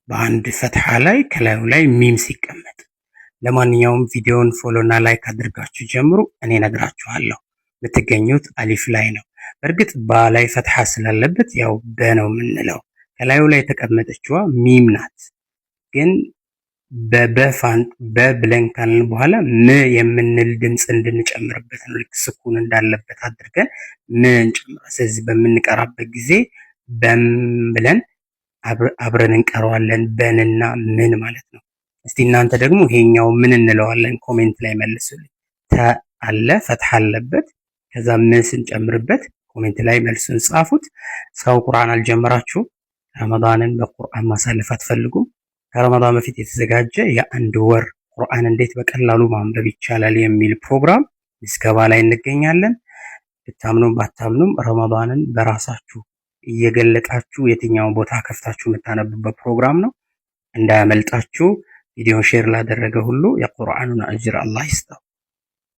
በአንድ ፈትሐ ላይ ከላዩ ላይ ሚም ሲቀመጥ። ለማንኛውም ቪዲዮውን ፎሎ እና ላይክ አድርጋችሁ ጀምሩ። እኔ ነግራችኋለሁ። የምትገኙት አሊፍ ላይ ነው። በእርግጥ በላይ ፈትሐ ስላለበት ያው በነው የምንለው። ከላዩ ላይ የተቀመጠችዋ ሚም ናት። ግን በብለን ካልን በኋላ ም የምንል ድምፅ እንድንጨምርበት ነው። ልክ ስኩን እንዳለበት አድርገን ም እንጨምራለን። ስለዚህ በምንቀራበት ጊዜ በም ብለን አብረን እንቀረዋለን። በንና ምን ማለት ነው። እስቲ እናንተ ደግሞ ይሄኛው ምን እንለዋለን? ኮሜንት ላይ መልሱልኝ። ተ አለ ፈትሐ አለበት። ከዛ ምን ስንጨምርበት ኮሜንት ላይ መልሱን ጻፉት። ሰው ቁርአን አልጀመራችሁ? ረመዳንን በቁርአን ማሳለፍ አትፈልጉም? ከረመዳን በፊት የተዘጋጀ የአንድ ወር ቁርአን እንዴት በቀላሉ ማንበብ ይቻላል የሚል ፕሮግራም ምዝገባ ላይ እንገኛለን። ብታምኑም ባታምኑም ረመዳንን በራሳችሁ እየገለጣችሁ የትኛውን ቦታ ከፍታችሁ የምታነቡበት ፕሮግራም ነው። እንዳያመልጣችሁ። ቪዲዮን ሼር ላደረገ ሁሉ የቁርአኑን አጅር አላህ ይስጠው።